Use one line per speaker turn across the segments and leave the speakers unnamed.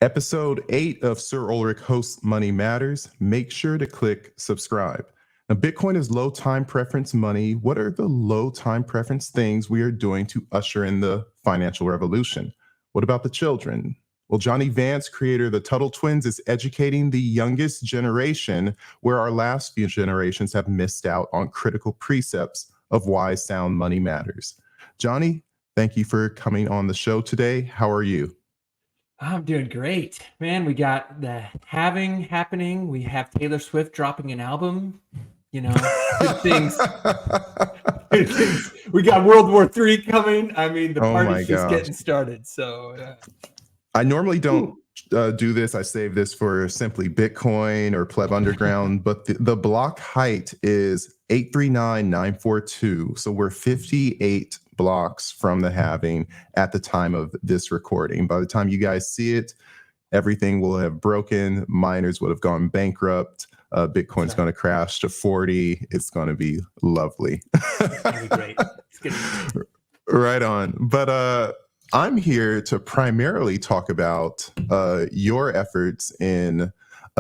Episode 8 of Sir Ulric hosts Money Matters. Make sure to click subscribe. Now, Bitcoin is low time preference money. What are the low time preference things we are doing to usher in the financial revolution? What about the children? Well, Jonny Vance, creator of the Tuttle Twins, is educating the youngest generation where our last few generations have missed out on critical precepts of why sound money matters. Jonny, thank you for coming on the show today. How are you?
I'm doing great, man. We got the halving happening. We have Taylor Swift dropping an album. You know, good things. Good things. We got World War III coming. I mean, the party's just getting started. So,
I normally don't do this. I save this for Simply Bitcoin or Pleb Underground, but the block height is 839,942. So we're 58 blocks from the halving at the time of this recording. By the time you guys see it, everything will have broken. Miners would have gone bankrupt. Bitcoin's going to crash to 40. It's going to be lovely.
It's going to be great. It's going to be great.
Right on. But I'm here to primarily talk about your efforts in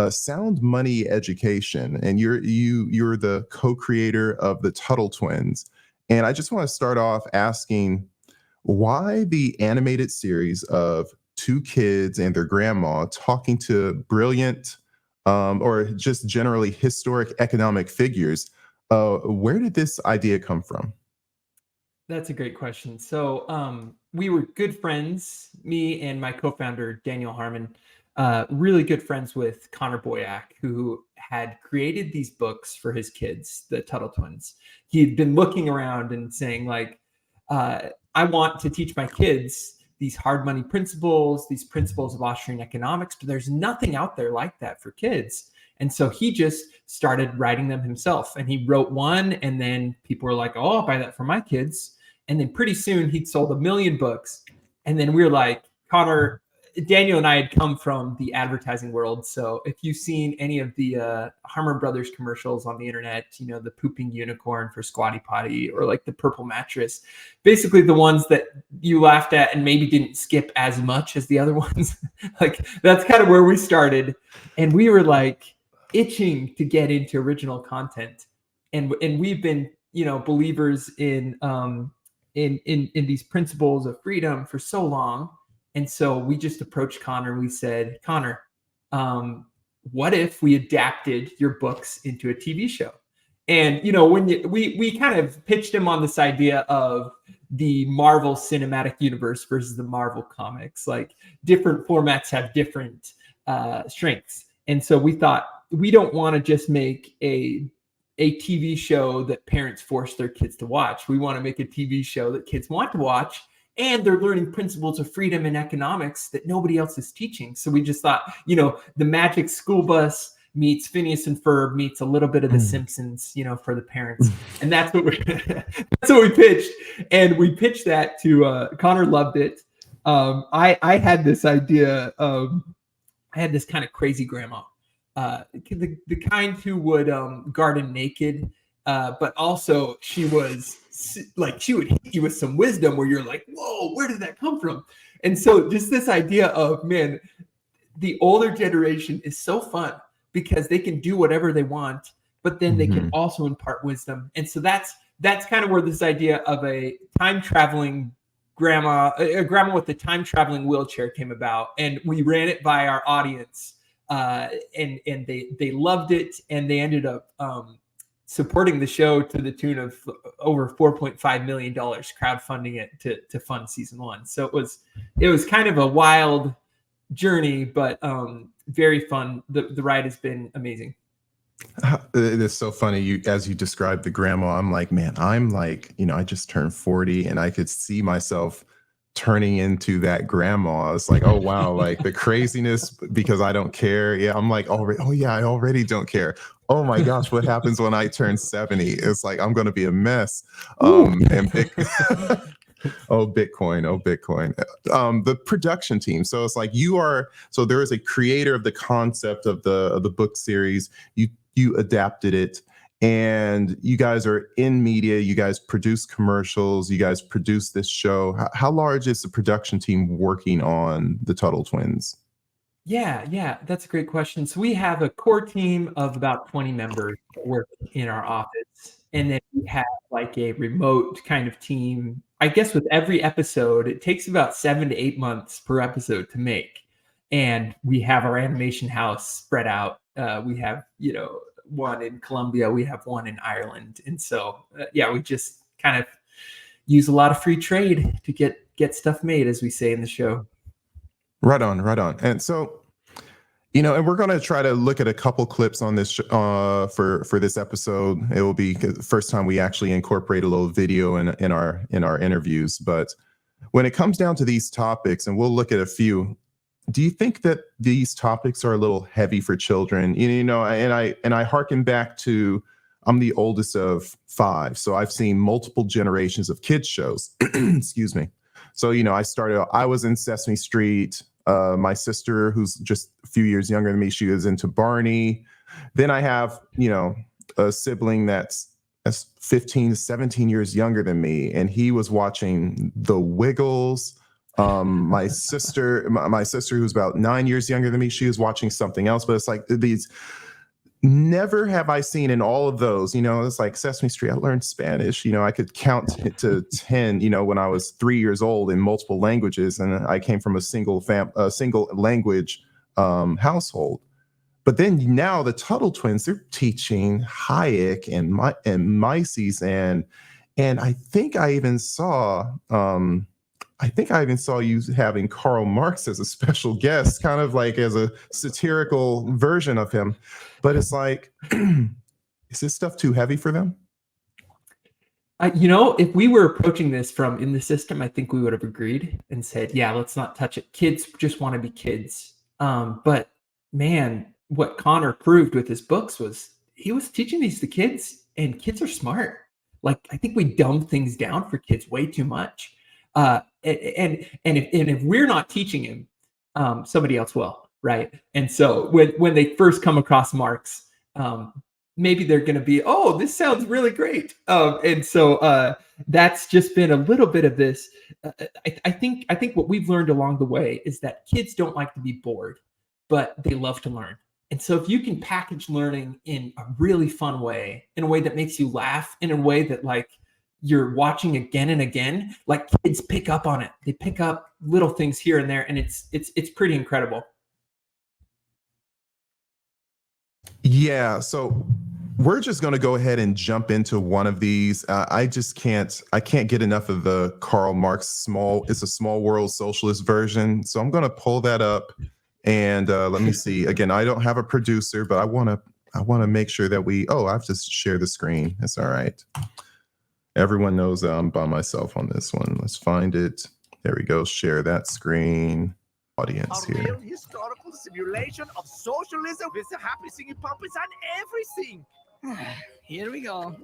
sound money education, and you're the co-creator of the Tuttle Twins. And I just want to start off asking why the animated series of two kids and their grandma talking to brilliant or just generally historic economic figures. Where did this idea come from?
That's a great question. So we were good friends, me and my co-founder, Daniel Harmon, really good friends with Connor Boyack, who had created these books for his kids, the Tuttle Twins. He'd been looking around and saying, like, I want to teach my kids these hard money principles, these principles of Austrian economics, but there's nothing out there like that for kids. And so he just started writing them himself. And he wrote one, and then people were like, oh, I'll buy that for my kids. And then pretty soon he'd sold 1 million books. And then we were like, Connor, Daniel and I had come from the advertising world. So if you've seen any of the Harmon Brothers commercials on the internet, you know, the pooping unicorn for Squatty Potty, or like the purple mattress, basically the ones that you laughed at and maybe didn't skip as much as the other ones. Like, that's kind of where we started. And we were like itching to get into original content. And we've been, you know, believers in these principles of freedom for so long. And so we just approached Connor and we said, Connor, what if we adapted your books into a TV show? And, you know, when we kind of pitched him on this idea of the Marvel Cinematic Universe versus the Marvel comics, like different formats have different strengths. And so we thought, we don't want to just make a TV show that parents force their kids to watch. We want to make a TV show that kids want to watch, and they're learning principles of freedom and economics that nobody else is teaching. So we just thought, you know, the Magic School Bus meets Phineas and Ferb meets a little bit of The Simpsons, you know, for the parents. And that's what we pitched. And we pitched that to Connor. Loved it. I had this idea of, I had this kind of crazy grandma, the kind who would garden naked, but also she was like, she would hit you with some wisdom where you're like, whoa, where did that come from? And so just this idea of, man, the older generation is so fun because they can do whatever they want, but then they can also impart wisdom. And so that's kind of where this idea of a time traveling grandma, a grandma with a time traveling wheelchair came about. And we ran it by our audience, and they loved it, and they ended up supporting the show to the tune of over $4.5 million, crowdfunding it to fund season 1. So it was kind of a wild journey, but very fun. The ride has been amazing.
It is so funny. As you described the grandma, I'm like, man, I'm like, you know, I just turned 40 and I could see myself turning into that grandma. It's like, oh wow, like the craziness because I don't care. Yeah, I'm like, already, oh yeah, I already don't care. Oh my gosh, what happens when I turn 70? It's like, I'm going to be a mess. And Bitcoin. The production team. So it's like so there is a creator of the concept of the book series. You adapted it, and you guys are in media. You guys produce commercials. You guys produce this show. How large is the production team working on the Tuttle Twins?
Yeah, that's a great question. So we have a core team of about 20 members that work in our office, and then we have like a remote kind of team. I guess with every episode, it takes about 7 to 8 months per episode to make, and we have our animation house spread out. We have one in Colombia, we have one in Ireland, and so yeah, we just kind of use a lot of free trade to get stuff made, as we say in the show.
Right on. And so, and we're going to try to look at a couple clips on this for this episode. It will be the first time we actually incorporate a little video in our interviews. But when it comes down to these topics, and we'll look at a few, do you think that these topics are a little heavy for children? And I hearken back to, I'm the oldest of 5, so I've seen multiple generations of kids shows. Excuse me. So, I was in Sesame Street. My sister, who's just a few years younger than me, she was into Barney. Then I have, a sibling that's 15 to 17 years younger than me, and he was watching The Wiggles. My sister, who's about 9 years younger than me, she was watching something else. But it's like these. Never have I seen in all of those, it's like Sesame Street. I learned Spanish, I could count to 10, when I was 3 years old in multiple languages. And I came from a single language household. But then now the Tuttle Twins, they're teaching Hayek and Mises. And I think I even saw, you having Karl Marx as a special guest, kind of like as a satirical version of him. But it's like, is this stuff too heavy for them?
If we were approaching this from in the system, I think we would have agreed and said, yeah, let's not touch it. Kids just want to be kids. But man, what Connor proved with his books was he was teaching these to kids, and kids are smart. Like, I think we dumb things down for kids way too much. And if we're not teaching him, somebody else will, right? And so when they first come across Marx, maybe they're going to be, oh, this sounds really great. And so that's just been a little bit of this. I think what we've learned along the way is that kids don't like to be bored, but they love to learn. And so if you can package learning in a really fun way, in a way that makes you laugh, in a way that like you're watching again and again, like kids pick up on it. They pick up little things here and there, and it's pretty incredible.
Yeah, so we're just going to go ahead and jump into one of these. I can't get enough of the Karl Marx it's a small world socialist version. So I'm going to pull that up, and let me see. Again, I don't have a producer, but I want to make sure that I have to share the screen. It's all right. Everyone knows that I'm by myself on this one. Let's find it. There we go. Share that screen. Audience here.
A real historical simulation of socialism with the happy singing puppets and everything.
Here we go.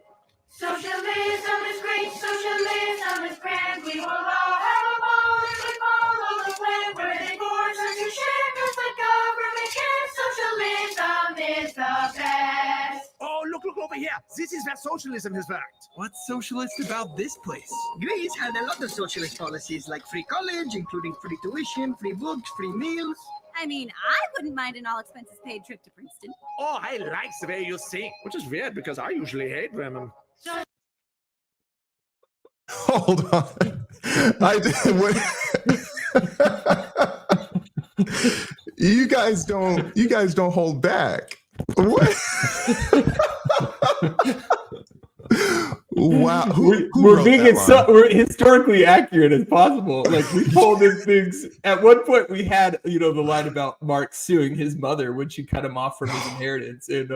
Socialism is great, socialism is grand. We will all have a ball if we follow the plan. Where they force us to share, cause the government cares. Socialism is the best.
Oh, look over here. This is where socialism has worked.
What's socialist about this place?
Greece had a lot of socialist policies like free college, including free tuition, free books, free meals.
I mean, I wouldn't mind an all-expenses-paid trip to Princeton.
Oh, I like the way you sing, which is weird because I usually hate women.
Hold on. You guys don't hold back. What? Wow.
We're being we're historically accurate as possible. Like, we told him things. At one point, we had the line about Marx suing his mother when she cut him off from his inheritance, and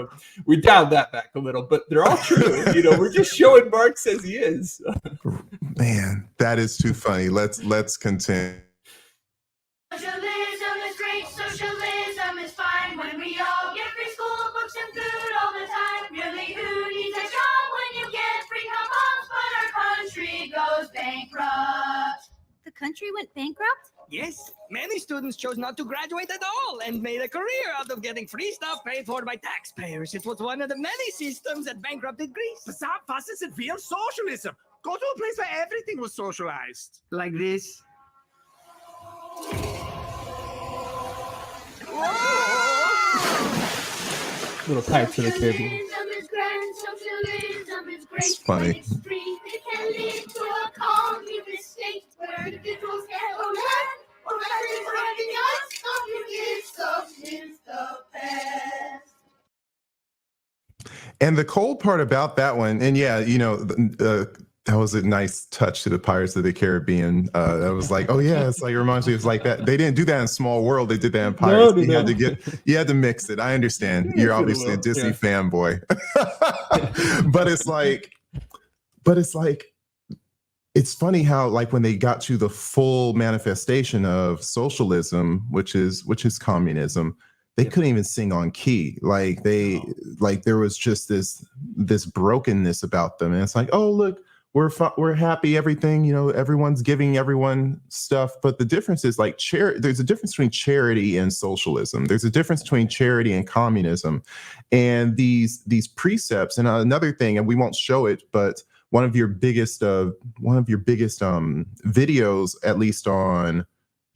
we dialed that back a little. But they're all true. We're just showing Marx as he is.
Man, that is too funny. Let's continue.
Socialism is great, socialism is fine. When we all get free school books and food all the time. Really, who needs a job when you get free coupons? But our country goes bankrupt.
The country went bankrupt?
Yes, many students chose not to graduate at all and made a career out of getting free stuff paid for by taxpayers. It was one of the many systems that bankrupted Greece.
Bizarre fusses and real socialism. Go to a place where everything was socialized.
Like this.
Little Pirates of the Caribbean.
Socialism is grand, socialism is great.
It's funny.
When extreme, it can lead to a communist state where individuals can own land or factories or anything else. Communism is the best.
And the cold part about that one, and yeah, you know, that was a nice touch to the Pirates of the Caribbean. That was like, oh yeah, it's like, it reminds me, it's like that. They didn't do that in Small World. They did that in Pirates. You had to mix it. I understand. You're obviously a Disney fanboy, but it's like, it's funny how, like, when they got to the full manifestation of socialism, which is communism, they couldn't even sing on key. Like there was just this brokenness about them. And it's like, oh, look, we're happy, everything, you know, everyone's giving everyone stuff. But the difference is, like, there's a difference between charity and socialism. There's a difference between charity and communism. And these precepts, and another thing, and we won't show it, but one of your biggest videos, at least on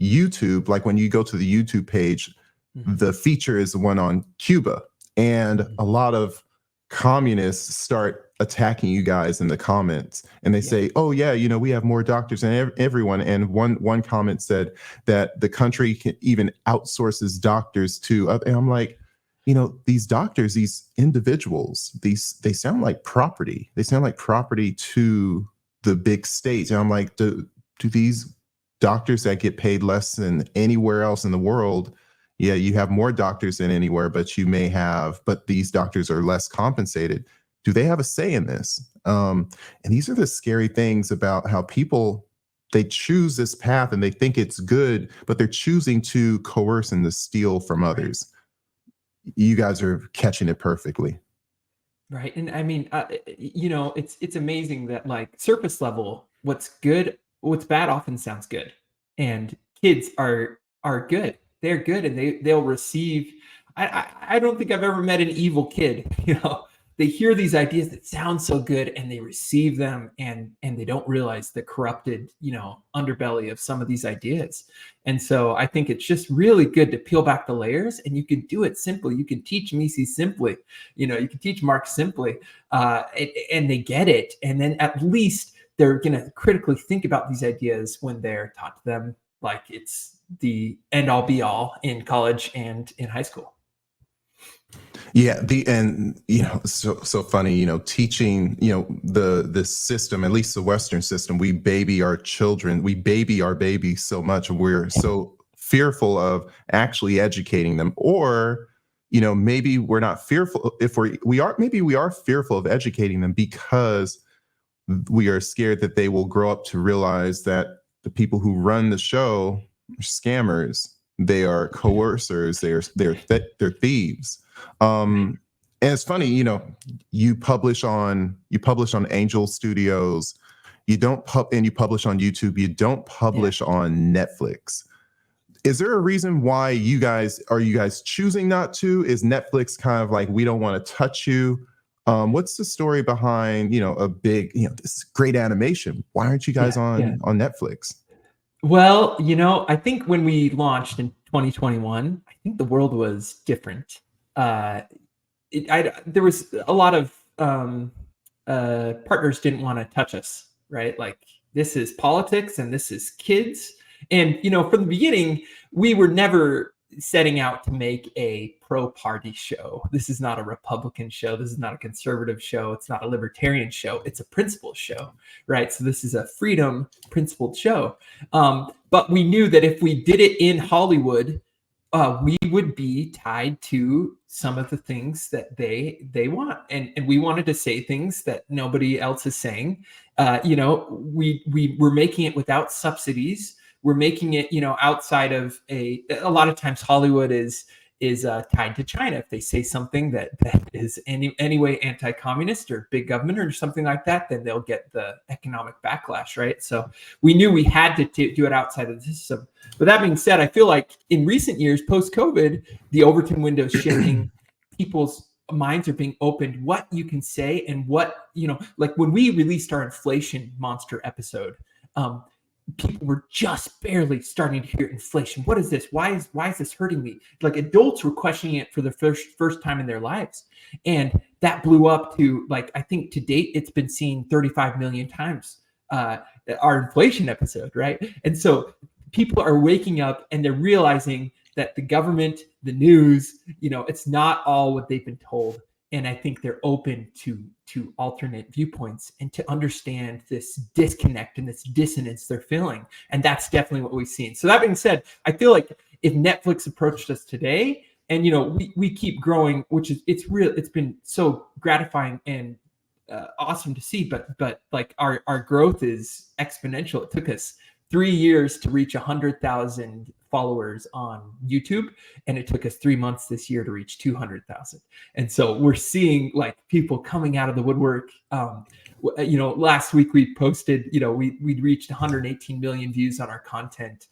YouTube, like when you go to the YouTube page, the feature is the one on Cuba, and a lot of communists start attacking you guys in the comments, and they say, oh yeah, you know, we have more doctors than everyone. And one comment said that the country can even outsources doctors to, and I'm like, you know, these doctors, these individuals, they sound like property. They sound like property to the big state. And I'm like, do these doctors that get paid less than anywhere else in the world, yeah, you have more doctors than anywhere, but these doctors are less compensated. Do they have a say in this? And these are the scary things about how people, they choose this path and they think it's good, but they're choosing to coerce and to steal from others. You guys are catching it perfectly.
Right. And I mean, you know, it's amazing that, like, surface level, what's good, what's bad often sounds good. And kids are good. They're good, and they'll receive. I don't think I've ever met an evil kid. You know, they hear these ideas that sound so good, and they receive them, and they don't realize the corrupted, you know, underbelly of some of these ideas. And so I think it's just really good to peel back the layers, and you can do it simply. You can teach Mises simply. You know, you can teach Marx simply, and they get it. And then at least they're going to critically think about these ideas when they're taught to them like it's the end all be all in college and in high school.
Yeah, and you know, so funny, you know, teaching, you know, the system, at least the Western system, we baby our children, we baby our babies so much, and we're so fearful of actually educating them. Or, you know, maybe we're not fearful, if we are fearful of educating them because we are scared that they will grow up to realize that the people who run the show are scammers, they are coercers, they're thieves. And it's funny, you know, you publish on Angel Studios, you publish on YouTube, you don't publish on Netflix. Is there a reason why you guys choosing not to? Is Netflix kind of like, we don't want to touch you? What's the story behind, you know, a big, you know, this is great animation, why aren't you guys on Netflix?
Well, you know, I think when we launched in 2021, I think the world was different. There was a lot of partners didn't want to touch us, right? Like, this is politics and this is kids. And, you know, from the beginning, we were never setting out to make a pro-party show. This is not a Republican show. This is not a conservative show. It's not a libertarian show. It's a principled show, right? So this is a freedom principled show. But we knew that if we did it in Hollywood, we would be tied to some of the things that they want. And we wanted to say things that nobody else is saying. You know, we were making it without subsidies. We're making it, you know, outside of a lot of times Hollywood is tied to China. If they say something that is any way anti-communist or big government or something like that, then they'll get the economic backlash, right? So we knew we had to do it outside of the system. But that being said, I feel like in recent years, post-COVID, the Overton window is shifting. People's minds are being opened, what you can say and what, you know, like when we released our inflation monster episode, people were just barely starting to hear inflation. What is this? Why is this hurting me? Like adults were questioning it for the first time in their lives. And that blew up to, like, I think to date, it's been seen 35 million times, our inflation episode, right? And so people are waking up and they're realizing that the government, the news, it's not all what they've been told. And I think they're open to alternate viewpoints and to understand this disconnect and this dissonance they're feeling. And that's definitely what we've seen. So that being said, I feel like if Netflix approached us today and, we keep growing, which is, it's been so gratifying and awesome to see, but like our growth is exponential. It took us 3 years to reach 100,000 followers on YouTube, and it took us 3 months this year to reach 200,000. And so we're seeing like people coming out of the woodwork. Last week we posted, we'd reached 118 million views on our content.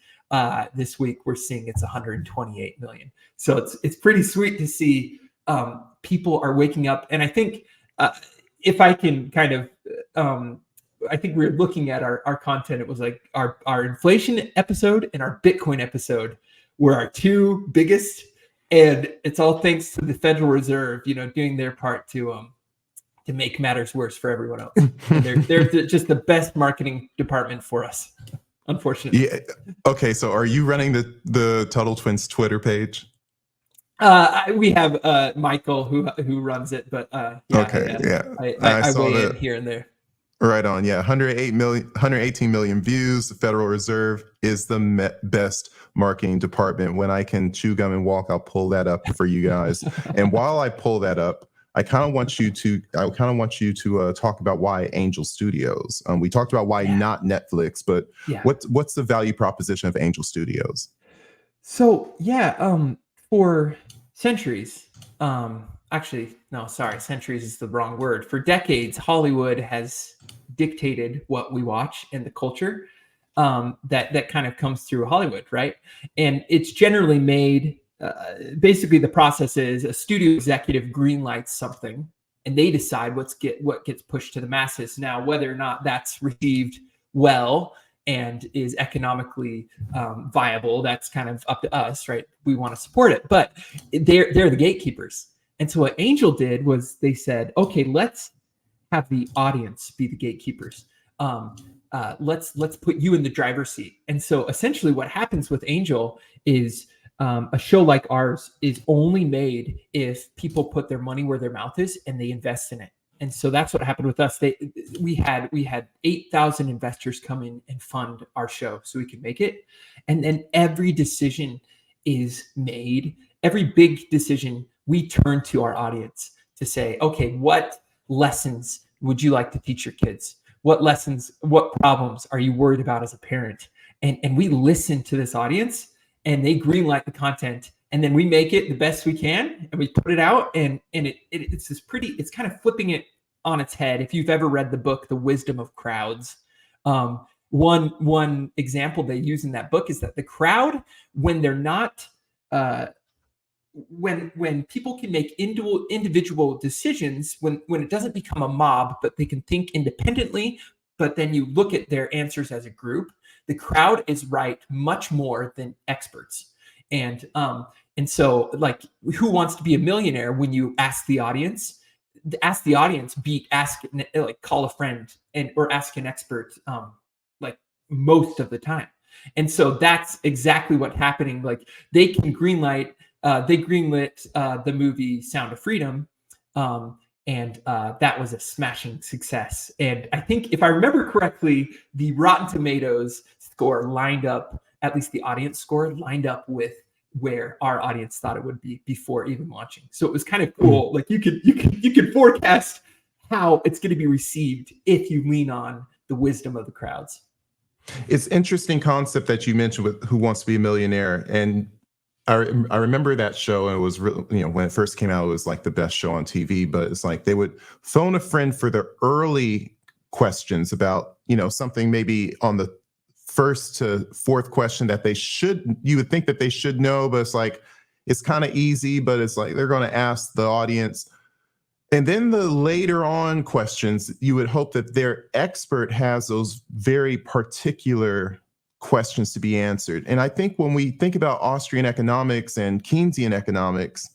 This week we're seeing it's 128 million. So it's pretty sweet to see people are waking up. And I think if I can kind of I think we were looking at our content. It was like our inflation episode and our Bitcoin episode were our two biggest, and it's all thanks to the Federal Reserve, doing their part to make matters worse for everyone else. And they're just the best marketing department for us, unfortunately.
Yeah. Okay. So are you running the Tuttle Twins Twitter page?
We have Michael who runs it, but I weigh in here and there.
Right on. Yeah. 118 million views. The Federal Reserve is the best marketing department. When I can chew gum and walk, I'll pull that up for you guys. And while I pull that up, I kind of want you to talk about why Angel Studios. We talked about why not Netflix, but what's the value proposition of Angel Studios?
So for centuries, centuries is the wrong word. For decades, Hollywood has dictated what we watch and the culture that kind of comes through Hollywood, right? And it's generally made, basically the process is a studio executive greenlights something and they decide what gets pushed to the masses. Now, whether or not that's received well and is economically viable, that's kind of up to us, right? We want to support it, but they're the gatekeepers. And so what Angel did was they said, okay, let's have the audience be the gatekeepers. Let's put you in the driver's seat. And so essentially what happens with Angel is a show like ours is only made if people put their money where their mouth is and they invest in it. And so that's what happened with us. We had 8,000 investors come in and fund our show so we could make it. And then every decision is made, every big decision, we turn to our audience to say, okay, what lessons would you like to teach your kids? What problems are you worried about as a parent? And we listen to this audience and they greenlight the content. And then we make it the best we can and we put it out. And it's kind of flipping it on its head. If you've ever read the book, The Wisdom of Crowds, one example they use in that book is that the crowd, when they're not, when people can make individual decisions, when it doesn't become a mob, but they can think independently, but then you look at their answers as a group, the crowd is right much more than experts. And so like, who wants to be a millionaire? When you ask the audience, call a friend or ask an expert, like most of the time. And so that's exactly what's happening. Like they can greenlit the movie Sound of Freedom. And that was a smashing success. And I think if I remember correctly, the Rotten Tomatoes score lined up, at least the audience score lined up with where our audience thought it would be before even launching. So it was kind of cool. Like you could forecast how it's going to be received if you lean on the wisdom of the crowds.
It's interesting concept that you mentioned with Who Wants to Be a Millionaire. And I remember that show, and it was really, when it first came out, it was like the best show on TV, but it's like they would phone a friend for the early questions about, something maybe on the first to fourth question that you would think that they should know, but it's like, it's kind of easy, but it's like, they're going to ask the audience. And then the later on questions, you would hope that their expert has those very particular questions to be answered. And I think when we think about Austrian economics and Keynesian economics,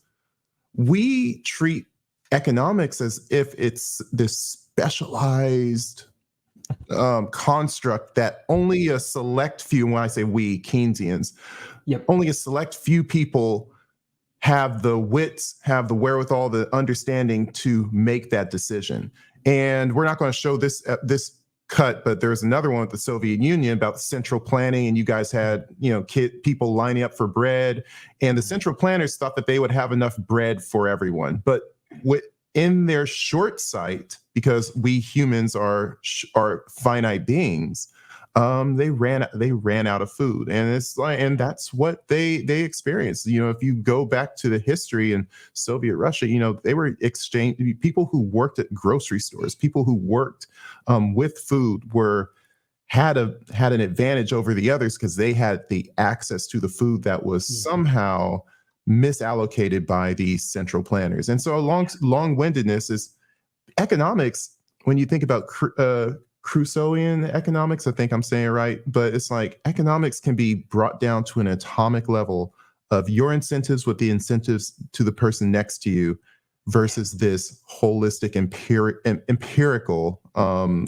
we treat economics as if it's this specialized construct that only a select few, when I say we, Keynesians, only a select few people have the wits, have the wherewithal, the understanding to make that decision. And we're not going to show this cut, but there's another one with the Soviet Union about central planning, and you guys had, people lining up for bread, and the central planners thought that they would have enough bread for everyone. But in their short sight, because we humans are finite beings, they ran out of food, and that's what they experienced. If you go back to the history in Soviet Russia, they were people who worked at grocery stores, people who worked with food had an advantage over the others because they had the access to the food that was somehow misallocated by the central planners. And so long-windedness is economics. When you think about Crusoean economics, I think I'm saying it right, but it's like economics can be brought down to an atomic level of your incentives with the incentives to the person next to you versus this holistic empirical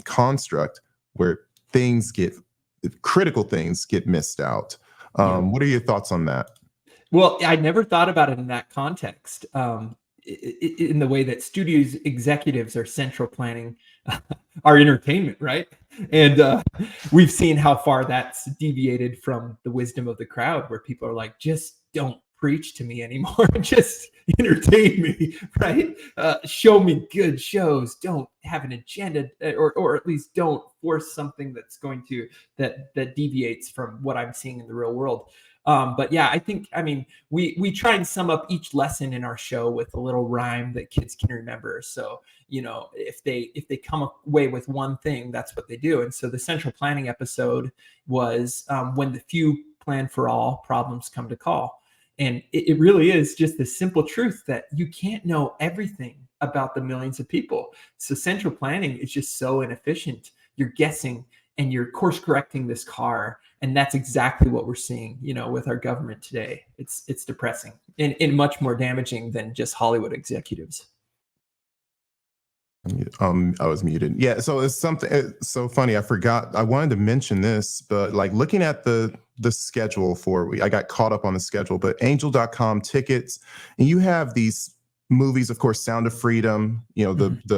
construct where critical things get missed out. What are your thoughts on that?
Well, I never thought about it in that context. In the way that studios executives are central planning our entertainment, right? And we've seen how far that's deviated from the wisdom of the crowd, where people are like, just don't preach to me anymore. Just entertain me, right? Show me good shows. Don't have an agenda, or at least don't force something that's going to that deviates from what I'm seeing in the real world. But yeah, we try and sum up each lesson in our show with a little rhyme that kids can remember. So, if they come away with one thing, that's what they do. And so the central planning episode was when the few plan for all, problems come to call. And it really is just the simple truth that you can't know everything about the millions of people. So central planning is just so inefficient. You're guessing and you're course correcting this car. And that's exactly what we're seeing, with our government today. It's depressing and much more damaging than just Hollywood executives.
I was muted. Yeah. So it's so funny. I forgot. I wanted to mention this, but like looking at the schedule I got caught up on the schedule, but angel.com tickets, and you have these movies, of course, Sound of Freedom, Hollywood.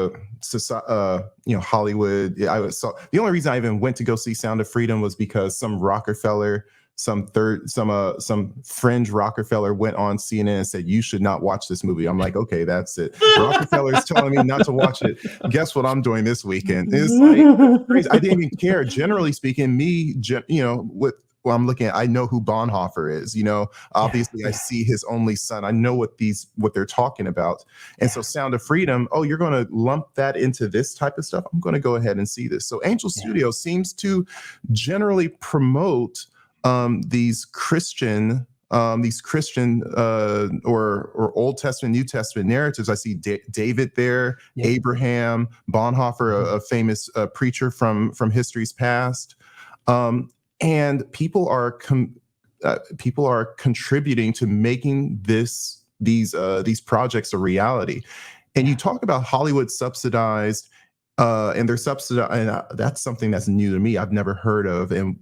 The only reason I even went to go see Sound of Freedom was because some Rockefeller, some fringe Rockefeller went on CNN and said, you should not watch this movie. I'm like, okay, that's it. Rockefeller's telling me not to watch it. Guess what I'm doing this weekend? It's like crazy. I didn't even care. Generally speaking, I'm looking at, I know who Bonhoeffer is, obviously I see his only son. I know what they're talking about. And so Sound of Freedom, you're going to lump that into this type of stuff. I'm going to go ahead and see this. So Angel Studio seems to generally promote these Christian or Old Testament, New Testament narratives. I see David there, Abraham, Bonhoeffer, a famous preacher from history's past. And people are contributing to making these projects a reality. And you talk about Hollywood subsidized, and they're subsidized, and that's something that's new to me. I've never heard of, and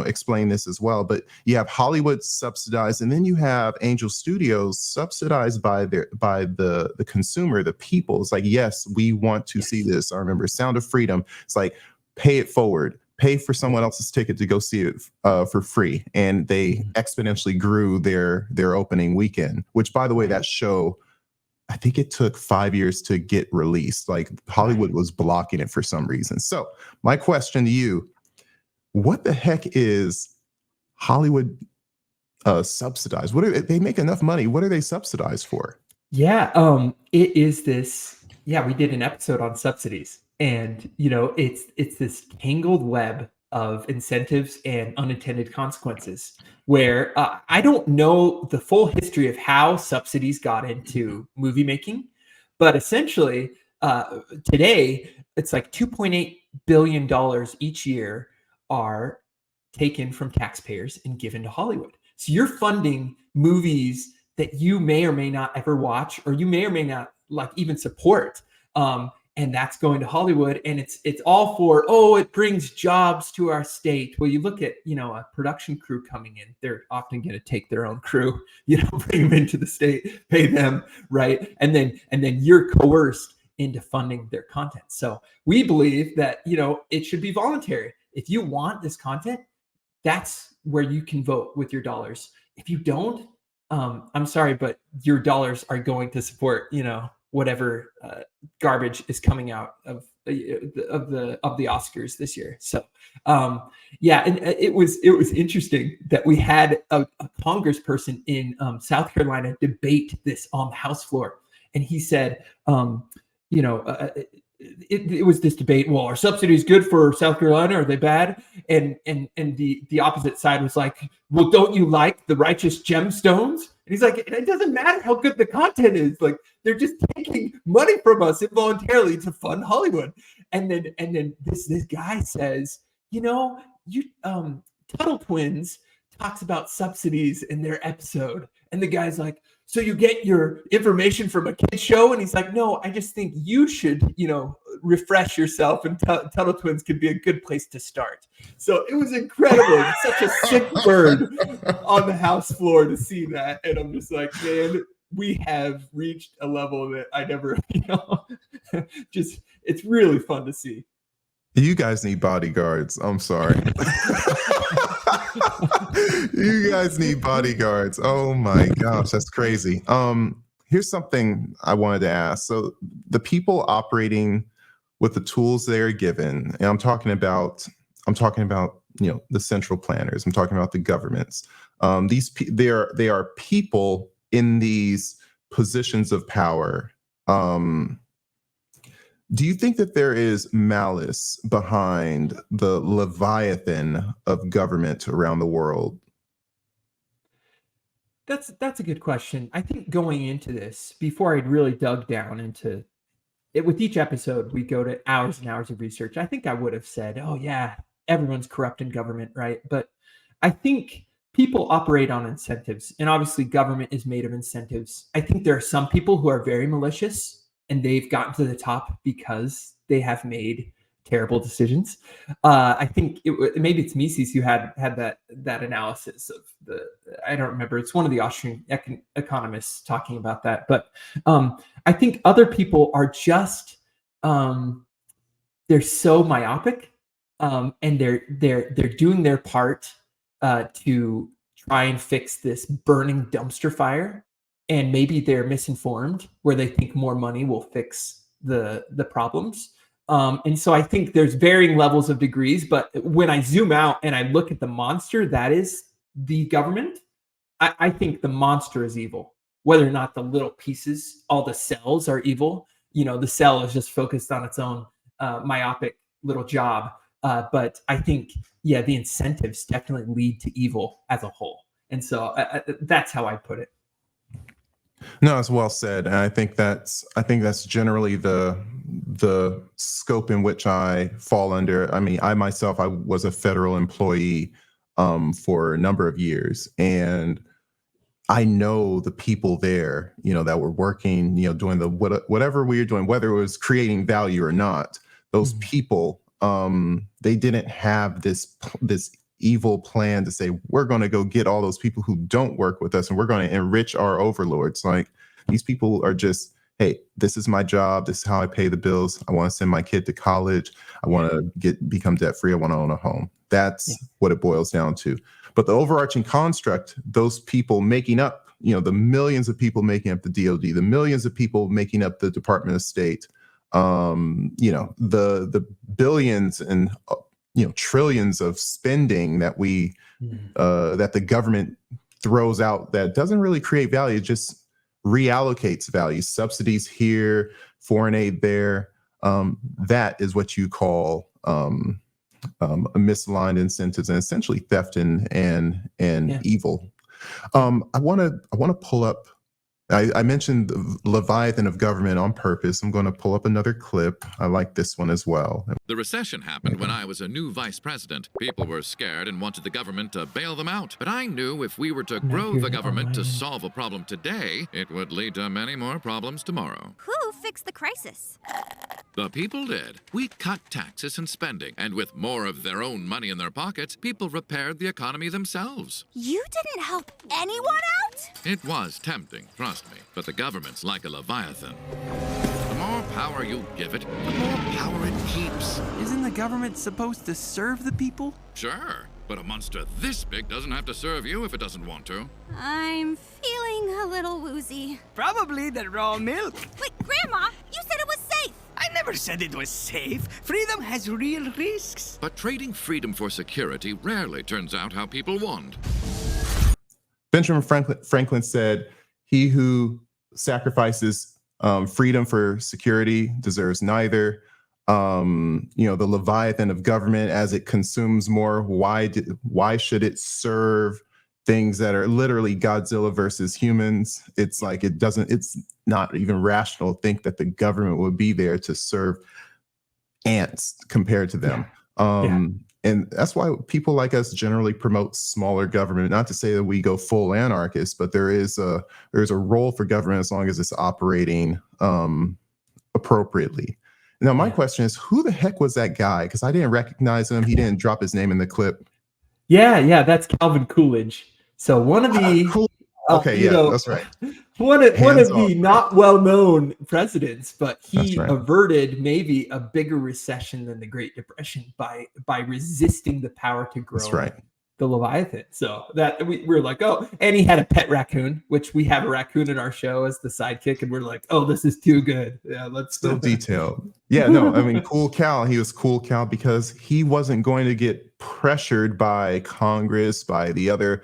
explain this as well. But you have Hollywood subsidized, and then you have Angel Studios subsidized by the consumer, the people. It's like, yes, we want to see this. I remember Sound of Freedom. It's like, pay it forward. Pay for someone else's ticket to go see it for free. And they exponentially grew their opening weekend, which, by the way, that show, I think it took 5 years to get released. Like Hollywood was blocking it for some reason. So my question to you, what the heck is Hollywood subsidized? They make enough money. What are they subsidized for?
Yeah, it is this. Yeah, we did an episode on subsidies. And, it's this tangled web of incentives and unintended consequences where I don't know the full history of how subsidies got into movie making, but essentially today it's like $2.8 billion each year are taken from taxpayers and given to Hollywood. So you're funding movies that you may or may not ever watch, or you may or may not like even support. And that's going to Hollywood, and it's all for, it brings jobs to our state. Well, you look at, a production crew coming in, they're often going to take their own crew, bring them into the state, pay them, right? And then you're coerced into funding their content. So we believe that, it should be voluntary. If you want this content, that's where you can vote with your dollars. If you don't, I'm sorry, but your dollars are going to support, whatever garbage is coming out of the Oscars this year. So and it was interesting that we had a congressperson in South Carolina debate this on the House floor, and he said, it was this debate. Well, are subsidies good for South Carolina? Are they bad? And the opposite side was like, well, don't you like the righteous gemstones? And he's like, it doesn't matter how good the content is. Like, they're just taking money from us involuntarily to fund Hollywood. And then this guy says, Tuttle Twins talks about subsidies in their episode. And the guy's like, so you get your information from a kid's show? And he's like, no, I just think you should, refresh yourself, and Tuttle Twins could be a good place to start. So it was incredible. Such a sick bird on the House floor to see that. And I'm just like, man, we have reached a level that I never, it's really fun to see.
You guys need bodyguards. I'm sorry. You guys need bodyguards. Oh my gosh, that's crazy. Here's something I wanted to ask. So the people operating with the tools they are given, and I'm talking about the central planners. I'm talking about the governments. They are people in these positions of power. Do you think that there is malice behind the Leviathan of government around the world?
That's a good question. I think going into this, before I'd really dug down into it, with each episode, we go to hours and hours of research. I think I would have said, oh yeah, everyone's corrupt in government, right? But I think people operate on incentives, and obviously government is made of incentives. I think there are some people who are very malicious, and they've gotten to the top because they have made terrible decisions. I think maybe it's Mises who had that analysis of I don't remember. It's one of the Austrian economists talking about that. But I think other people are just they're so myopic, and they're doing their part to try and fix this burning dumpster fire. And maybe they're misinformed, where they think more money will fix the problems. And so I think there's varying levels of degrees. But when I zoom out and I look at the monster that is the government, I think the monster is evil. Whether or not the little pieces, all the cells are evil. The cell is just focused on its own myopic little job. But I think, the incentives definitely lead to evil as a whole. And so that's how I put it.
No, it's well said, and I think that's generally the scope in which I fall under. I mean, I myself, I was a federal employee for a number of years, and I know the people there, that were working, doing whatever we were doing, whether it was creating value or not. Those people, they didn't have this evil plan to say, we're going to go get all those people who don't work with us and we're going to enrich our overlords. Like, these people are just, hey, this is my job. This is how I pay the bills. I want to send my kid to college. I want to become debt free. I want to own a home. That's what it boils down to. But the overarching construct, those people making up, the millions of people making up the DOD, the millions of people making up the Department of State, the billions and trillions of spending that that the government throws out that doesn't really create value, just reallocates value. Subsidies here, foreign aid there. That is what you call misaligned incentives and essentially theft and evil. I want to pull up I mentioned the Leviathan of government on purpose. I'm going to pull up another clip. I like this one as well.
The recession happened when I was a new vice president. People were scared and wanted the government to bail them out. But I knew if we were to grow the government to solve a problem today, it would lead to many more problems tomorrow.
Who fixed the crisis?
The people did. We cut taxes and spending, and with more of their own money in their pockets, people repaired the economy themselves.
You didn't help anyone out?
It was tempting, trust me, but the government's like a Leviathan. The more power you give it, the more power it keeps.
Isn't the government supposed to serve the people?
Sure, but a monster this big doesn't have to serve you if it doesn't want to.
I'm feeling a little woozy.
Probably the raw milk.
Wait, Grandma, you said it was safe.
I never said it was safe. Freedom has real risks.
But trading freedom for security rarely turns out how people want.
Benjamin Franklin said, "He who sacrifices freedom for security deserves neither." The Leviathan of government, as it consumes more, why should it serve things that are literally Godzilla versus humans? It's like it's not even rational to think that the government would be there to serve ants compared to them. And that's why people like us generally promote smaller government. Not to say that we go full anarchist, but there's a role for government as long as it's operating appropriately. Now, my question is, who the heck was that guy? Because I didn't recognize him. He didn't drop his name in the clip.
Yeah, that's Calvin Coolidge. So one of the
Cool. Okay, that's right.
One of the not well-known presidents, but he averted maybe a bigger recession than the Great Depression by resisting the power to grow the Leviathan. So that we're like, oh, and he had a pet raccoon, which we have a raccoon in our show as the sidekick, and we're like, oh, this is too good. Yeah, let's
so detailed. Yeah, no, I mean, Cool Cal. He was Cool Cal because he wasn't going to get pressured by Congress, by the other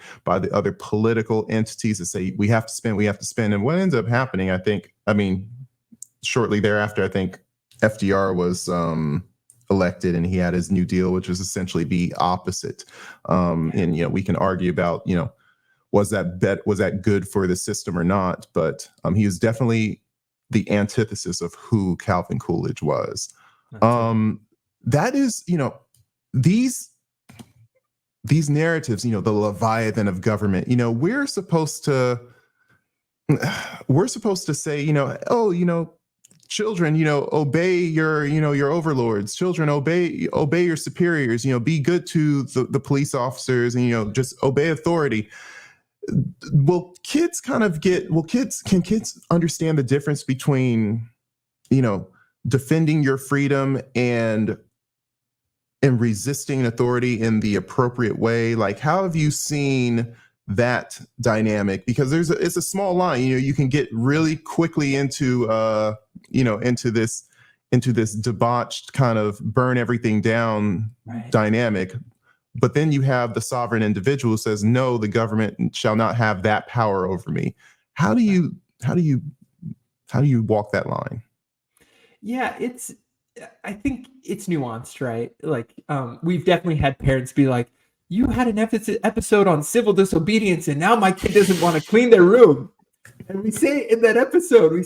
political entities that say we have to spend. And what ends up happening, shortly thereafter, I think FDR was elected and he had his New Deal, which was essentially the opposite. And we can argue about was that good for the system or not? But he was definitely the antithesis of who Calvin Coolidge was. That is, these narratives, the Leviathan of government, we're supposed to say, children, obey your overlords. Children, obey your superiors. Be good to the police officers, and just obey authority. Can kids understand the difference between defending your freedom and resisting authority in the appropriate way? Like, how have you seen that dynamic? Because it's a small line. You can get really quickly into this debauched kind of burn everything down dynamic. But then you have the sovereign individual who says, no, the government shall not have that power over me. How do you walk that line?
Yeah, I think it's nuanced, right? Like, we've definitely had parents be like, you had an episode on civil disobedience and now my kid doesn't want to clean their room. And we say in that episode,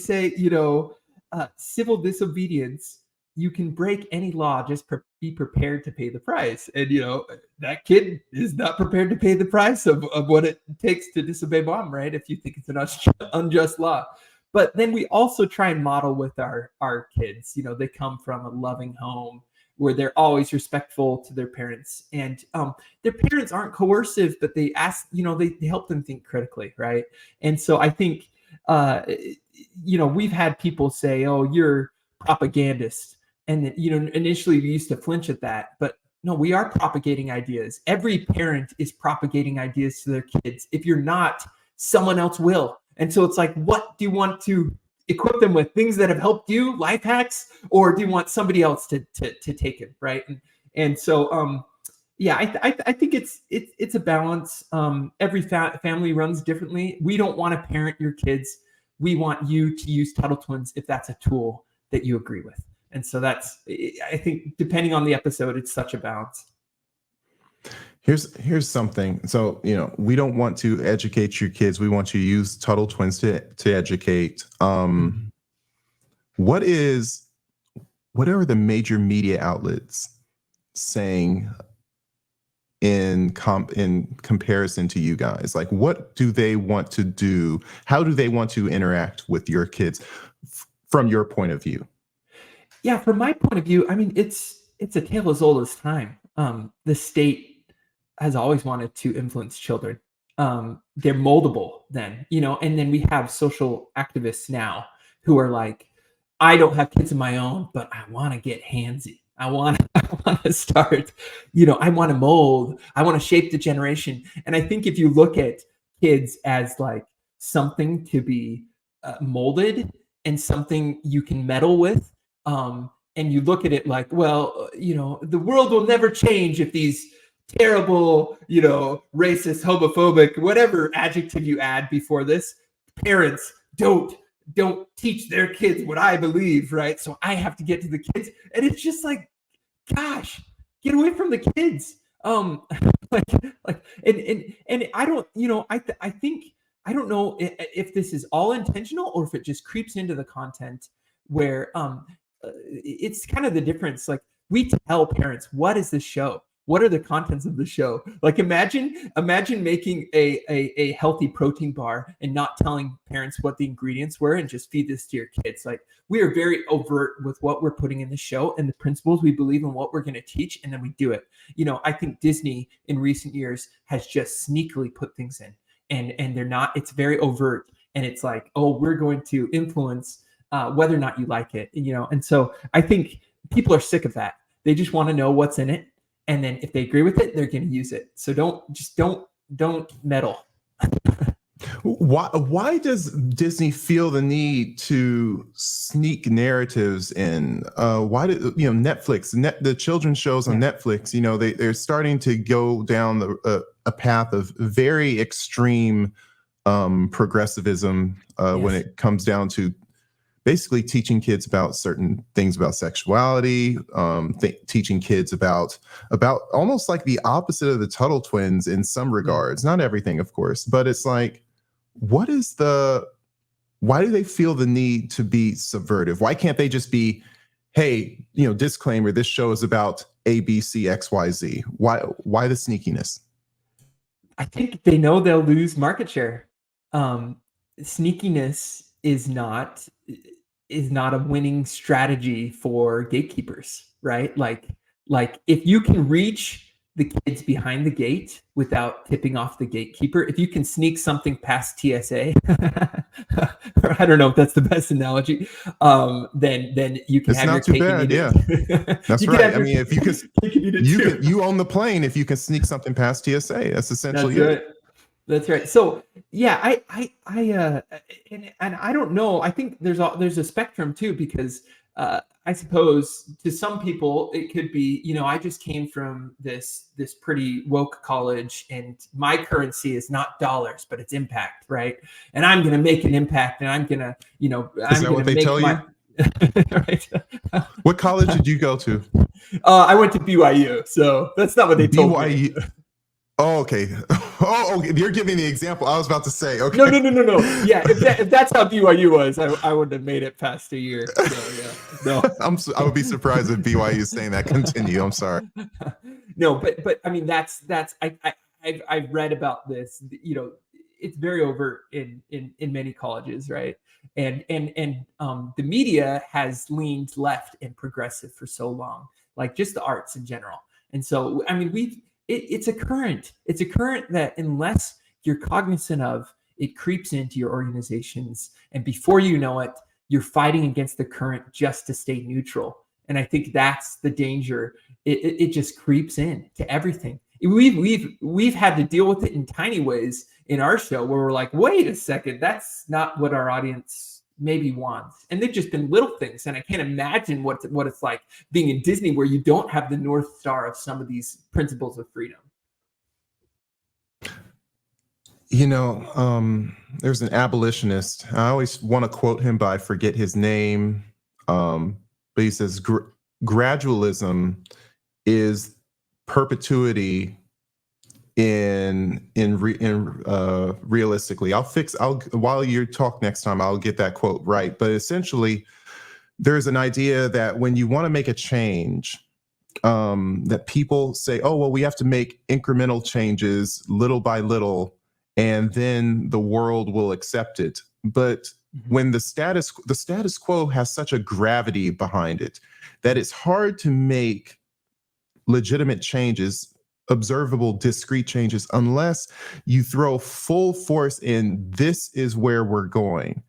civil disobedience, you can break any law, just be prepared to pay the price. And, that kid is not prepared to pay the price of what it takes to disobey mom, right? If you think it's an unjust law. But then we also try and model with our kids. They come from a loving home where they're always respectful to their parents, and their parents aren't coercive, but they ask, they help them think critically, right? And so I think, we've had people say, "Oh, you're propagandist," and initially we used to flinch at that, but no, we are propagating ideas. Every parent is propagating ideas to their kids. If you're not, someone else will. And so it's like, what do you want to equip them with? Things that have helped you, life hacks, or do you want somebody else to take it, right? And so I think it's a balance. Every family runs differently. We don't want to parent your kids. We want you to use Tuttle Twins if that's a tool that you agree with. And so I think depending on the episode, it's such a balance.
Here's something. So, we don't want to educate your kids. We want you to use Tuttle Twins to educate. What are the major media outlets saying in comparison to you guys? Like, what do they want to do? How do they want to interact with your kids from your point of view?
Yeah, from my point of view, I mean, it's a tale as old as time. The state has always wanted to influence children. They're moldable then, and then we have social activists now who are like, I don't have kids of my own, but I want to get handsy. I want to start, I want to mold. I want to shape the generation. And I think if you look at kids as like something to be molded and something you can meddle with, and you look at it like, well, the world will never change if these terrible, racist, homophobic, whatever adjective you add before this, parents don't teach their kids what I believe, right? So I have to get to the kids, and it's just like, gosh, get away from the kids. And I don't, I think, I don't know if this is all intentional or if it just creeps into the content where it's kind of the difference. Like, we tell parents, what is the show? What are the contents of the show? Like, imagine making a healthy protein bar and not telling parents what the ingredients were and just feed this to your kids. Like, we are very overt with what we're putting in the show and the principles we believe in, what we're going to teach, and then we do it. I think Disney in recent years has just sneakily put things in, and they're not. It's very overt, and it's like, oh, we're going to influence whether or not you like it, And so I think people are sick of that. They just want to know what's in it. And then if they agree with it, they're going to use it. So don't meddle.
Why does Disney feel the need to sneak narratives in? Why did Netflix, the children's shows on Netflix? They're starting to go down a path of very extreme progressivism when it comes down to basically teaching kids about certain things about sexuality, teaching kids about almost like the opposite of the Tuttle Twins in some regards. Not everything, of course, but it's like, why do they feel the need to be subversive? Why can't they just be, hey, disclaimer, this show is about A, B, C, X, Y, Z? Why the sneakiness?
I think they know they'll lose market share. Sneakiness is not a winning strategy for gatekeepers, right? Like if you can reach the kids behind the gate without tipping off the gatekeeper, if you can sneak something past TSA, or I don't know if that's the best analogy, then you can have
not
your
too bad, yeah. That's right. I mean, if you own the plane if you can sneak something past TSA. That's essentially it.
That's right. So yeah, I don't know. I think there's a spectrum too, because I suppose to some people it could be, I just came from this pretty woke college and my currency is not dollars, but it's impact, right? And I'm going to make an impact, and I'm going to,
Is that what they tell you?
Right.
What college did you go to?
I went to BYU, so that's not what they told me.
Oh, okay. Oh, you're giving the example. I was about to say, okay.
No. Yeah, if that's how BYU was, I wouldn't have made it past a year. So, yeah, no.
I would be surprised if BYU is saying that. Continue. I'm sorry.
No, but I mean that's I've read about this. It's very overt in many colleges, right? And the media has leaned left and progressive for so long, like just the arts in general. And so I mean it's a current that unless you're cognizant of, it creeps into your organizations, and before you know it, you're fighting against the current just to stay neutral. And I think that's the danger. It just creeps in to everything. We've had to deal with it in tiny ways in our show where we're like, wait a second, that's not what our audience maybe wants. And they've just been little things. And I can't imagine what it's like being in Disney where you don't have the North Star of some of these principles of freedom.
There's an abolitionist. I always want to quote him, but I forget his name. But he says, gradualism is perpetuity realistically. While you talk next time, I'll get that quote right. But essentially, there's an idea that when you want to make a change, that people say, oh, well, we have to make incremental changes little by little, and then the world will accept it. But when the status quo has such a gravity behind it that it's hard to make legitimate changes, observable, discrete changes, unless you throw full force in, this is where we're going.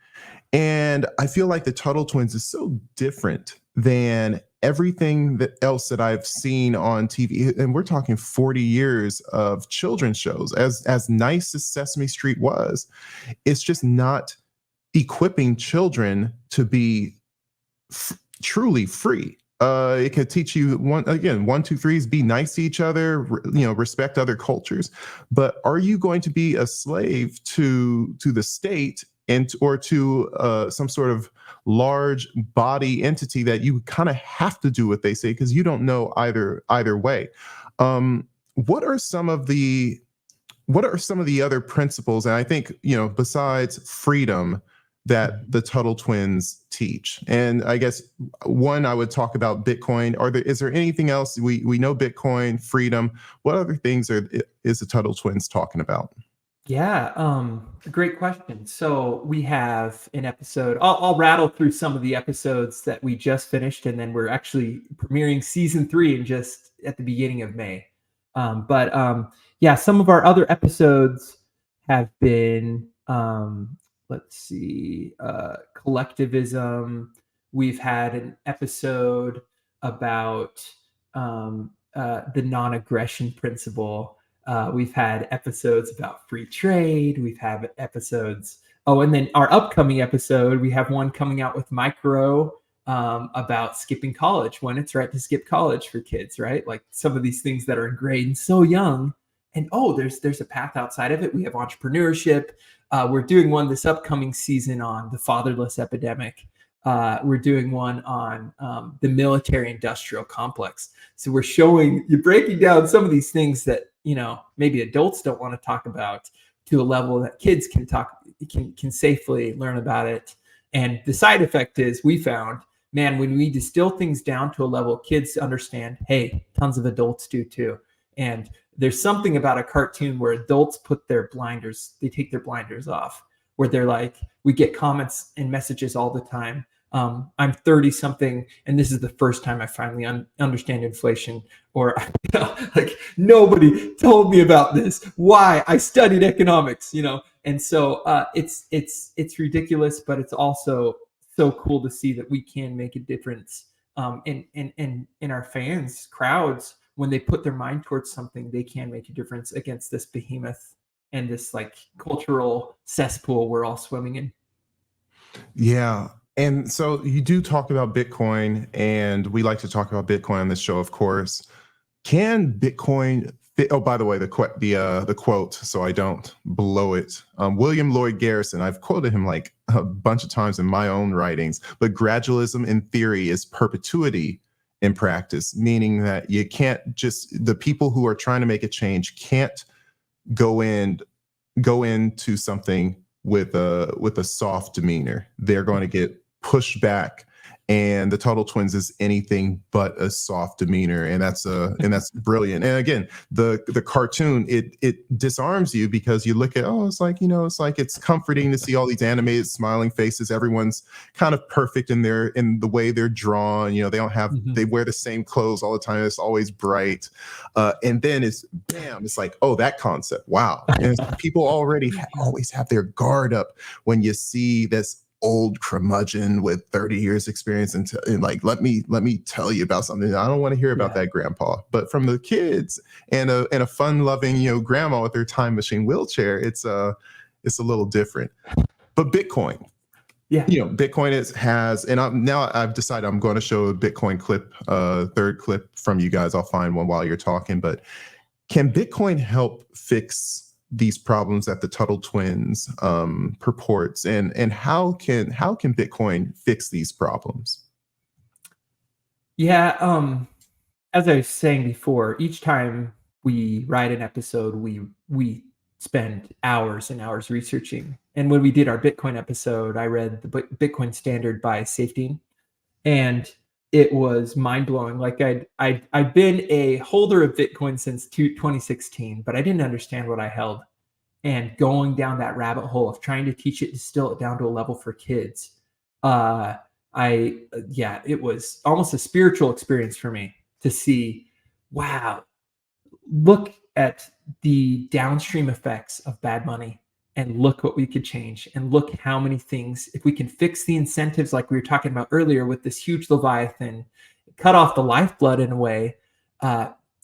And I feel like the Tuttle Twins is so different than everything else that I've seen on TV. And we're talking 40 years of children's shows. As nice as Sesame Street was, it's just not equipping children to be truly free. It can teach you one, two, threes, be nice to each other, respect other cultures. But are you going to be a slave to the state or to some sort of large body entity that you kind of have to do what they say because you don't know either way? What are some of the other principles? And I think, besides freedom, that the Tuttle Twins teach? And I guess one, I would talk about Bitcoin. Is there anything else? We know Bitcoin, freedom. What other things is the Tuttle Twins talking about?
Yeah, great question. So we have an episode. I'll rattle through some of the episodes that we just finished, and then we're actually premiering season 3 in just at the beginning of May. Yeah, some of our other episodes have been, let's see, collectivism. We've had an episode about the non-aggression principle. We've had episodes about free trade. We've had episodes. Oh, and then our upcoming episode, we have one coming out with Micro about skipping college, when it's right to skip college for kids, right? Like some of these things that are ingrained so young. And there's a path outside of it. We have entrepreneurship. We're doing one this upcoming season on the fatherless epidemic. We're doing one on the military-industrial complex. So you're breaking down some of these things that maybe adults don't want to talk about to a level that kids can safely learn about it. And the side effect is, we found, man, when we distill things down to a level kids understand, hey, tons of adults do too. And there's something about a cartoon where adults take their blinders off, where they're like, we get comments and messages all the time. I'm 30 something, and this is the first time I finally understand inflation, or like, nobody told me about this. Why? I studied economics, And so it's ridiculous, but it's also so cool to see that we can make a difference in our fans crowds. When they put their mind towards something, they can make a difference against this behemoth and this like cultural cesspool we're all swimming in.
Yeah. And so you do talk about Bitcoin, and we like to talk about Bitcoin on this show, of course. Can Bitcoin fit? Oh, by the way, the quote, so I don't blow it. William Lloyd Garrison, I've quoted him like a bunch of times in my own writings, but gradualism in theory is perpetuity in practice, meaning that you can't the people who are trying to make a change can't go into something with a soft demeanor. They're going to get pushed back, and the Tuttle Twins is anything but a soft demeanor, and that's brilliant. And again, the cartoon, it disarms you, because you look at, it's comforting to see all these animated smiling faces. Everyone's kind of perfect in the way they're drawn. They don't have they wear the same clothes all the time. It's always bright, and then it's like, oh, that concept, wow. And people already always have their guard up when you see this old curmudgeon with 30 years experience and like, let me tell you about something. I don't want to hear about that, grandpa. But from the kids and a fun-loving grandma with her time machine wheelchair, it's a little different. But Bitcoin, Bitcoin has, and now I've decided I'm going to show a Bitcoin clip, third clip from you guys. I'll find one while you're talking. But can Bitcoin help fix these problems that the Tuttle Twins purports, and how can Bitcoin fix these problems?
Yeah, as I was saying before, each time we write an episode, we spend hours and hours researching. And when we did our Bitcoin episode, I read the Bitcoin Standard by Safety, and it was mind blowing. Like I'd been a holder of Bitcoin since 2016, but I didn't understand what I held. And going down that rabbit hole of trying to teach it, distill it down to a level for kids, it was almost a spiritual experience for me to see, wow, look at the downstream effects of bad money, and look what we could change, and look how many things, if we can fix the incentives like we were talking about earlier with this huge Leviathan, cut off the lifeblood in a way,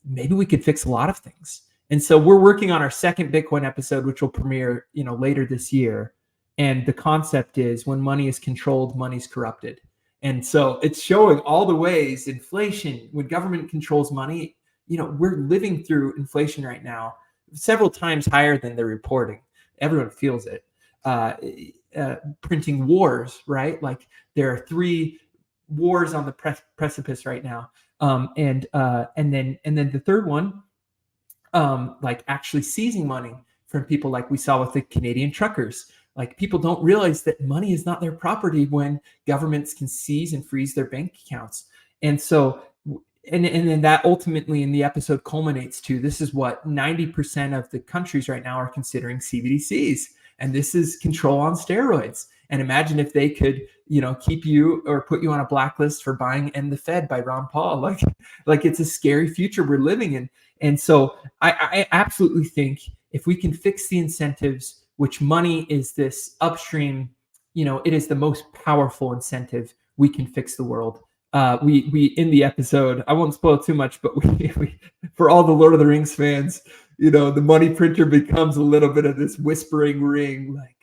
maybe we could fix a lot of things. And so we're working on our second Bitcoin episode, which will premiere, later this year. And the concept is, when money is controlled, money's corrupted. And so it's showing all the ways inflation, when government controls money, we're living through inflation right now, several times higher than they're reporting. Everyone feels it. Printing wars, right? Like there are 3 wars on the precipice right now. And then the third one, like actually seizing money from people, like we saw with the Canadian truckers. Like, people don't realize that money is not their property when governments can seize and freeze their bank accounts. And so, and then that ultimately in the episode culminates to, this is what 90% of the countries right now are considering CBDCs. And this is control on steroids. And imagine if they could, keep you or put you on a blacklist for buying End the Fed by Ron Paul. Like it's a scary future we're living in. And so I absolutely think if we can fix the incentives, which money is this upstream, it is the most powerful incentive, we can fix the world. We in the episode, I won't spoil too much, but we for all the Lord of the Rings fans, the money printer becomes a little bit of this whispering ring, like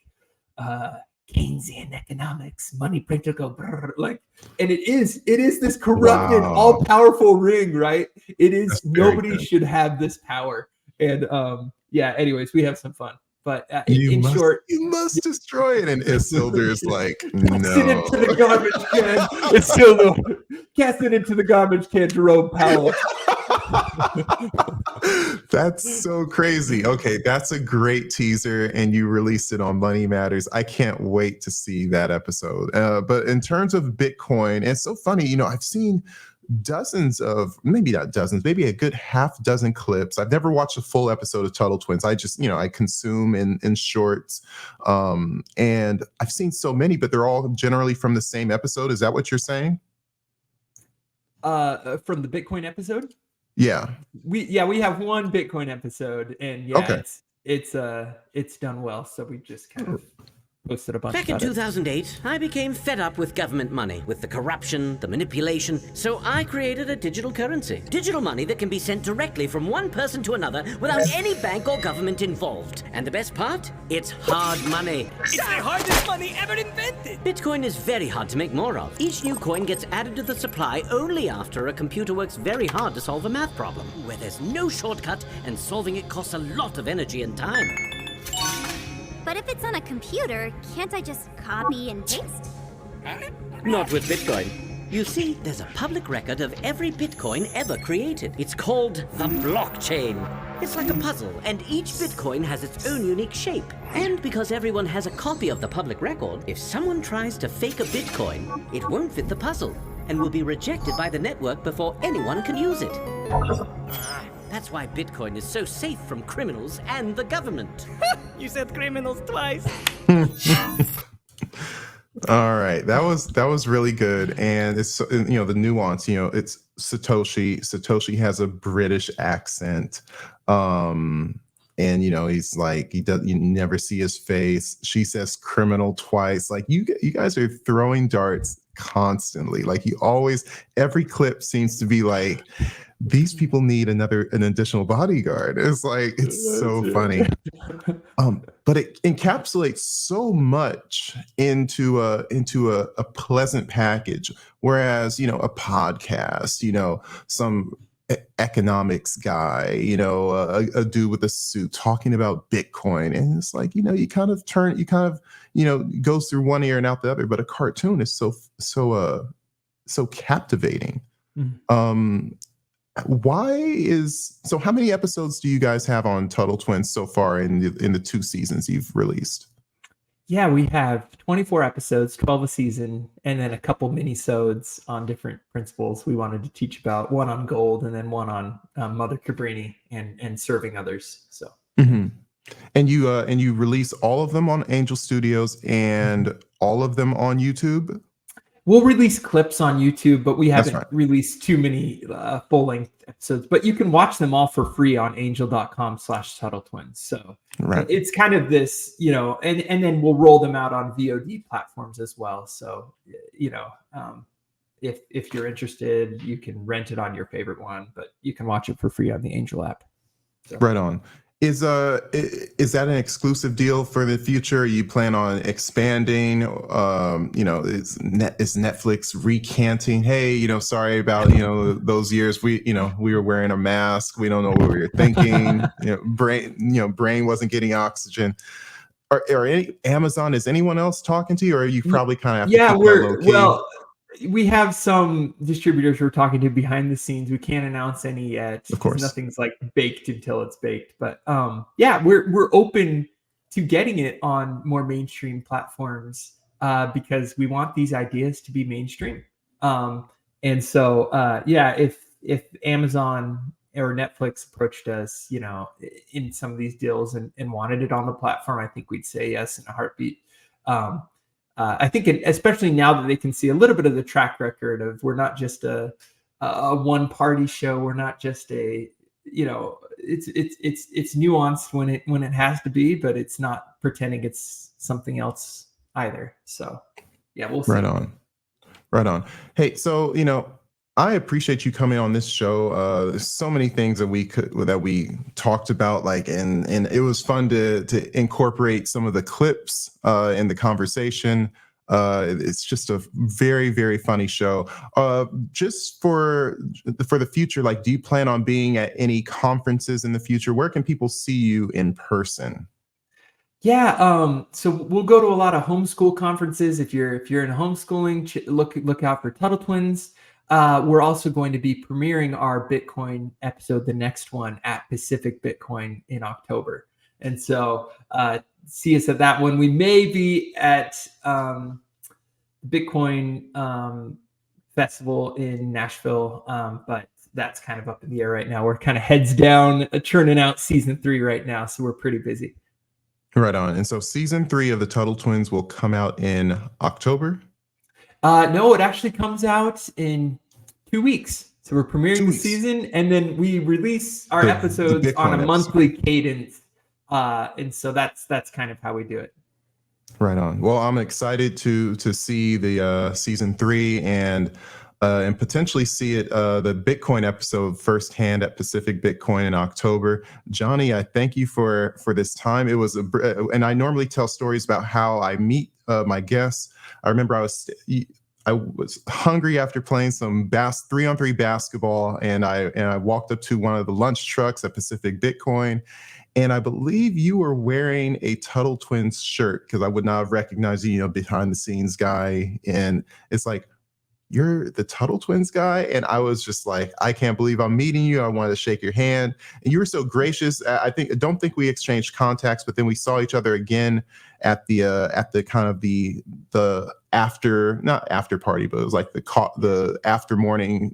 Keynesian economics, money printer go brrr, like, and it is this corrupted, all powerful ring, right? It is, nobody should have this power. And anyways, we have some fun. But in short,
you must destroy it. And Isildur's like, no.
Cast it into the garbage can. It's still cast it into the garbage can, Jerome Powell.
That's so crazy. Okay, that's a great teaser, and you released it on Money Matters. I can't wait to see that episode. But in terms of Bitcoin, it's so funny. I've seen dozens of, maybe not dozens, maybe a good half dozen clips. I've never watched a full episode of Tuttle Twins. I just, I consume in shorts. And I've seen so many, but they're all generally from the same episode. Is that what you're saying?
From the Bitcoin episode?
Yeah.
We have one Bitcoin episode, and
okay.
it's done well. So we just kind of posted a bunch.
Back in 2008, I became fed up with government money, with the corruption, the manipulation, so I created a digital currency. Digital money that can be sent directly from one person to another without any bank or government involved. And the best part? It's hard money.
It's the hardest money ever invented!
Bitcoin is very hard to make more of. Each new coin gets added to the supply only after a computer works very hard to solve a math problem, where there's no shortcut and solving it costs a lot of energy and time.
But if it's on a computer, can't I just copy and paste?
Not with Bitcoin. You see, there's a public record of every Bitcoin ever created. It's called the blockchain. It's like a puzzle, and each Bitcoin has its own unique shape. And because everyone has a copy of the public record, if someone tries to fake a Bitcoin, it won't fit the puzzle and will be rejected by the network before anyone can use it. That's why Bitcoin is so safe from criminals and the government.
You said criminals twice.
All right, that was really good, and it's the nuance. It's Satoshi. Satoshi has a British accent, and he's like you never see his face. She says criminal twice. Like you guys are throwing darts constantly. Like every clip seems to be like, these people need an additional bodyguard. It's like, it's so funny. But it encapsulates so much into a pleasant package. Whereas, a podcast, some economics guy, a dude with a suit talking about Bitcoin. And it's like, you kind of goes through one ear and out the other, but a cartoon is so captivating. So how many episodes do you guys have on Tuttle Twins so far in the 2 seasons you've released?
Yeah, we have 24 episodes, 12 a season, and then a couple mini-sodes on different principles we wanted to teach about. One on gold, and then one on Mother Cabrini and serving others. So,
Mm-hmm. And you release all of them on Angel Studios and all of them on YouTube?
We'll release clips on YouTube, but we
That's
haven't
right.
released too many full-length episodes. But you can watch them all for free on angel.com/Tuttle Twins. So
Right.
it's kind of this, and then we'll roll them out on VOD platforms as well. So, if you're interested, you can rent it on your favorite one, but you can watch it for free on the Angel app. So.
Right on. Is that an exclusive deal for the future? You plan on expanding? Is Netflix recanting? Hey, sorry about those years. We were wearing a mask. We don't know what we were thinking. Brain wasn't getting oxygen. Amazon? Is anyone else talking to you, or are you probably kind of have to keep that low key?
We have some distributors we're talking to behind the scenes. We can't announce any yet.
Of course,
nothing's like baked until it's baked. But we're open to getting it on more mainstream platforms because we want these ideas to be mainstream. And so if Amazon or Netflix approached us, in some of these deals and wanted it on the platform, I think we'd say yes in a heartbeat. I think especially now that they can see a little bit of the track record of we're not just a one party show. We're not just it's nuanced when it has to be, but it's not pretending it's something else either. So yeah, we'll see.
Right on. Hey, so I appreciate you coming on this show. There's so many things that we talked about, and it was fun to incorporate some of the clips in the conversation. It's just a very, very funny show. Just for the future, do you plan on being at any conferences in the future? Where can people see you in person?
Yeah, so we'll go to a lot of homeschool conferences. If you're in homeschooling, look out for Tuttle Twins. We're also going to be premiering our Bitcoin episode, the next one, at Pacific Bitcoin in October. And so see us at that one. We may be at Bitcoin Festival in Nashville, but that's kind of up in the air right now. We're kind of heads down, churning out season 3 right now, so we're pretty busy.
Right on. And so season 3 of the Tuttle Twins will come out in October?
No, it actually comes out in 2 weeks. So we're premiering the season, and then we release our episodes on a monthly cadence. And so that's kind of how we do it.
Right on. Well, I'm excited to see the season 3 and potentially see it the Bitcoin episode firsthand at Pacific Bitcoin in October. Jonny, I thank you for this time. It was and I normally tell stories about how I meet my guests. I remember I was hungry after playing some 3-on-3 basketball, and I walked up to one of the lunch trucks at Pacific Bitcoin, and I believe you were wearing a Tuttle Twins shirt, because I would not have recognized you, behind the scenes guy. And it's like, you're the Tuttle Twins guy? And I was just like, I can't believe I'm meeting you. I wanted to shake your hand, and you were so gracious. I don't think we exchanged contacts, but then we saw each other again at the kind of the not after party, but it was like the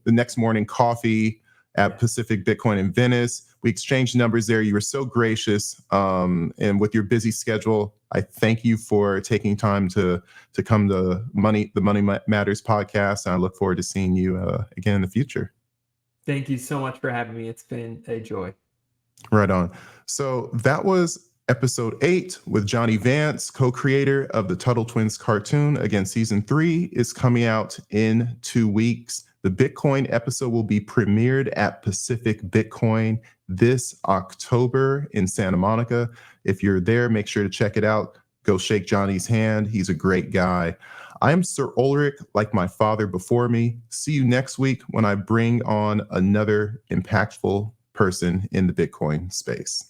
next morning coffee at Pacific Bitcoin in Venice. We exchanged numbers there. You were so gracious, and with your busy schedule, I thank you for taking time to come to the Money Matters podcast, and I look forward to seeing you again in the future.
Thank you so much for having me. It's been a joy.
Right on. So that was episode 8 with Jonny Vance, co-creator of the Tuttle Twins cartoon. Again, season 3 is coming out in 2 weeks. The Bitcoin episode will be premiered at Pacific Bitcoin this October in Santa Monica. If you're there, make sure to check it out. Go shake Jonny's hand. He's a great guy. I am Sir Ulric, like my father before me. See you next week when I bring on another impactful person in the Bitcoin space.